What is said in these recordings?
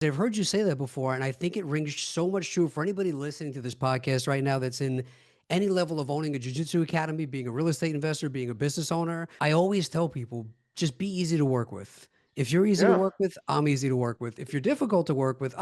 I've heard you say that before, and I think it rings so much true for anybody listening to this podcast right now that's in any level of owning a jiu-jitsu academy, being a real estate investor, being a business owner. I always tell people, just be easy to work with. If you're easy to Yeah. work with, I'm easy to work with. If you're difficult to work with,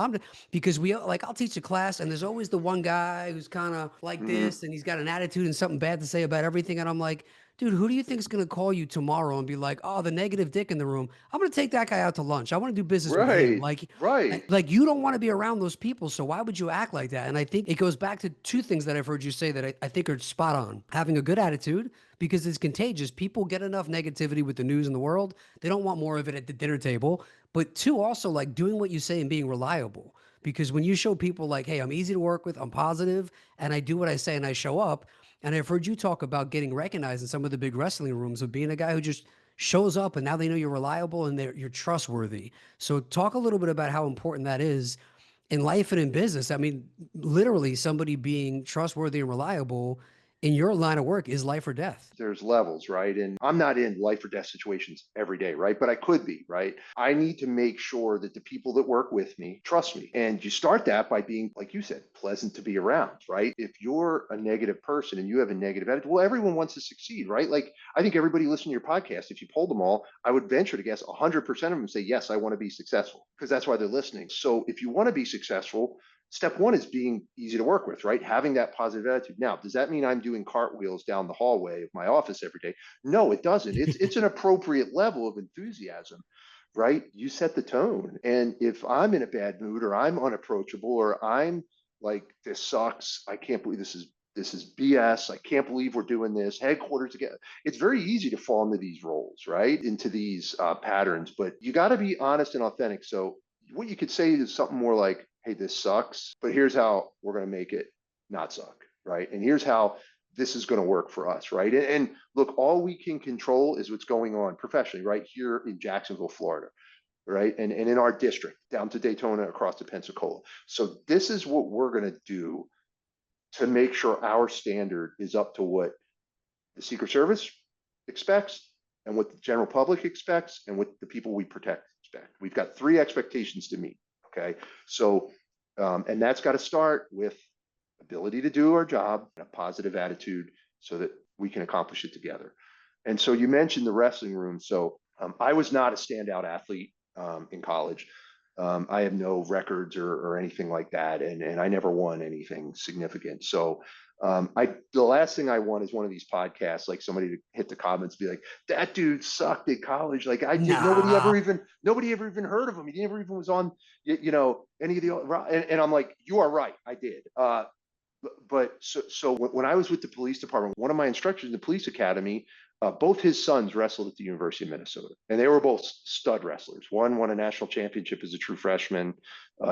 because like I'll teach a class and there's always the one guy who's kind of like Hmm. this and he's got an attitude and something bad to say about everything. And I'm like, dude, who do you think is going to call you tomorrow and be like, oh, the negative dick in the room? I'm going to take that guy out to lunch. I want to do business with him. Right. Right. Like you don't want to be around those people. So why would you act like that? And I think it goes back to two things that I've heard you say that I think are spot on. Having a good attitude because it's contagious. People get enough negativity with the news in the world. They don't want more of it at the dinner table. But two, also like doing what you say and being reliable. Because when you show people like, hey, I'm easy to work with, I'm positive, and I do what I say and I show up. And I've heard you talk about getting recognized in some of the big wrestling rooms of being a guy who just shows up and now they know you're reliable and you're trustworthy. So talk a little bit about how important that is in life and in business. I mean, literally somebody being trustworthy and reliable in your line of work is life or death. There's levels, right? And I'm not in life or death situations every day, right? But I could be, right? I need to make sure that the people that work with me trust me. And you start that by being, like you said, pleasant to be around, right? If you're a negative person and you have a negative attitude, well, everyone wants to succeed, right? Like I think everybody listening to your podcast, if you polled them all, I would venture to guess 100% of them say, yes, I want to be successful because that's why they're listening. So if you want to be successful, step one is being easy to work with, right? Having that positive attitude. Now, does that mean I'm doing cartwheels down the hallway of my office every day? No, it doesn't. It's an appropriate level of enthusiasm, right? You set the tone. And if I'm in a bad mood or I'm unapproachable or I'm like, this sucks, I can't believe this is BS. I can't believe we're doing this. Headquarters again. It's very easy to fall into these roles, right? Into these patterns, but you got to be honest and authentic. So what you could say is something more like, hey, this sucks, but here's how we're going to make it not suck, right? And here's how this is going to work for us, right? And look, all we can control is what's going on professionally, right here in Jacksonville, Florida, right? And in our district, down to Daytona, across to Pensacola. So this is what we're going to do to make sure our standard is up to what the Secret Service expects and what the general public expects and what the people we protect expect. We've got three expectations to meet. Okay. So, and that's got to start with ability to do our job and a positive attitude so that we can accomplish it together. And so you mentioned the wrestling room. So I was not a standout athlete in college. I have no records or anything like that, and I never won anything significant. So the last thing I want is one of these podcasts, like somebody to hit the comments, be like, "That dude sucked at college." Like I did, Nah. nobody ever even heard of him. He never even was on, any of the. And I'm like, you are right, I did. But so when I was with the police department, one of my instructors in the police academy, both his sons wrestled at the University of Minnesota, and they were both stud wrestlers. One won a national championship as a true freshman.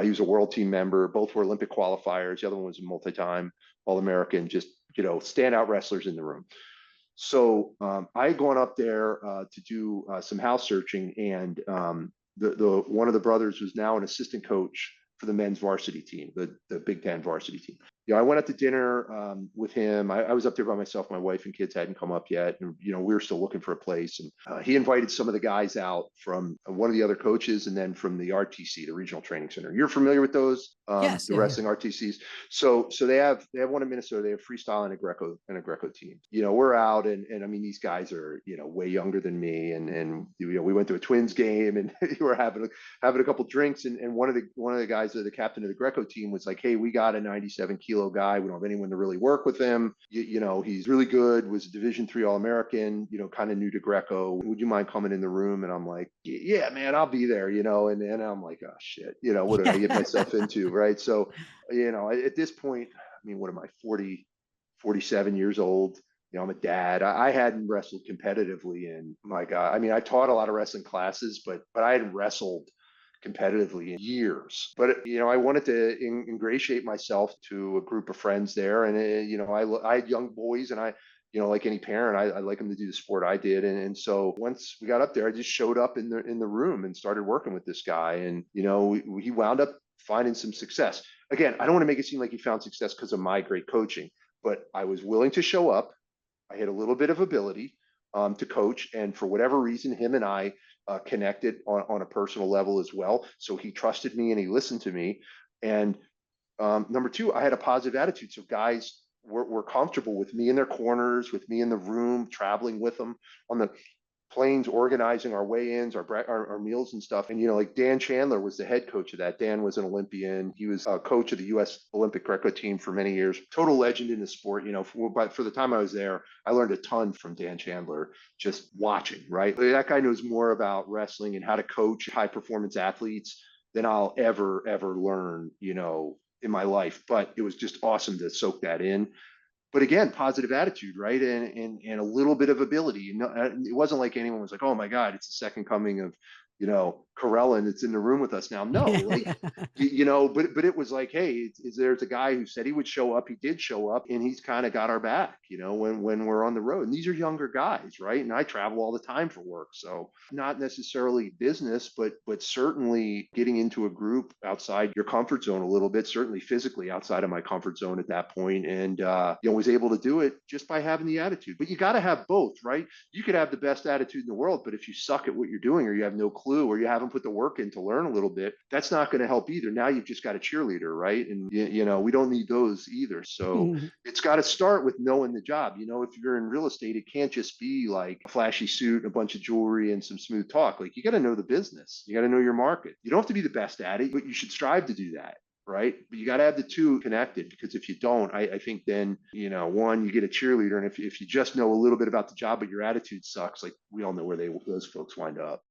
He was a world team member. Both were Olympic qualifiers. The other one was a multi-time All-American. Just standout wrestlers in the room. So I had gone up there to do some house searching, and the one of the brothers was now an assistant coach for the men's varsity team, the Big Ten varsity team. I went out to dinner with him. I was up there by myself. My wife and kids hadn't come up yet, and we were still looking for a place. And he invited some of the guys out from one of the other coaches, and then from the RTC, the Regional Training Center. You're familiar with those, Yes. the Yeah. Yeah. wrestling RTCs. So they have one in Minnesota. They have freestyle and a Greco team. We're out, and I mean these guys are way younger than me, and we went to a Twins game, and we were having a couple drinks, and one of the guys, the captain of the Greco team, was like, "Hey, we got a 97-kilo guy. We don't have anyone to really work with him. He's really good. Was a Division III All-American. Kind of new to Greco. Would you mind coming in the room?" And I'm like, "Yeah, man, I'll be there." And I'm like, "Oh shit, what did I get myself into?" Right? So, at this point, I mean, what am I, 40, 47 years old? I'm a dad. I hadn't wrestled competitively in, my God. I mean, I taught a lot of wrestling classes, but I hadn't wrestled competitively in years. But I wanted to ingratiate myself to a group of friends there, and I had young boys, and like any parent, I like them to do the sport I did, and so once we got up there, I just showed up in the room and started working with this guy, and he wound up finding some success. Again, I don't want to make it seem like he found success because of my great coaching, but I was willing to show up. I had a little bit of ability to coach, and for whatever reason, him and I connected on a personal level as well. So he trusted me and he listened to me. And number two, I had a positive attitude. So guys were comfortable with me in their corners, with me in the room, traveling with them on the planes, organizing our weigh-ins, our meals and stuff. And like Dan Chandler was the head coach of that. Dan was an Olympian. He was a coach of the U.S. Olympic Greco team for many years. Total legend in the sport. But for the time I was there, I learned a ton from Dan Chandler just watching. Right, that guy knows more about wrestling and how to coach high performance athletes than I'll ever learn. In my life, but it was just awesome to soak that in. But again, positive attitude, right? And a little bit of ability. It wasn't like anyone was like, oh my God, it's the second coming of, Carellen that's in the room with us now. No, like, but it was like, hey, there's a guy who said he would show up. He did show up, and he's kind of got our back, when we're on the road. And these are younger guys, right? And I travel all the time for work. So not necessarily business, but certainly getting into a group outside your comfort zone a little bit, certainly physically outside of my comfort zone at that point. And was able to do it just by having the attitude. But you got to have both, right? You could have the best attitude in the world, but if you suck at what you're doing, or you have no clue, or you haven't put the work in to learn a little bit, that's not going to help either. Now you've just got a cheerleader, right? And we don't need those either. So it's got to start with knowing the job. If you're in real estate, it can't just be like a flashy suit, a bunch of jewelry, and some smooth talk. Like, you got to know the business. You got to know your market. You don't have to be the best at it, but you should strive to do that. Right. But you got to have the two connected, because if you don't, I think then, one, you get a cheerleader. And if you just know a little bit about the job, but your attitude sucks, like we all know where those folks wind up.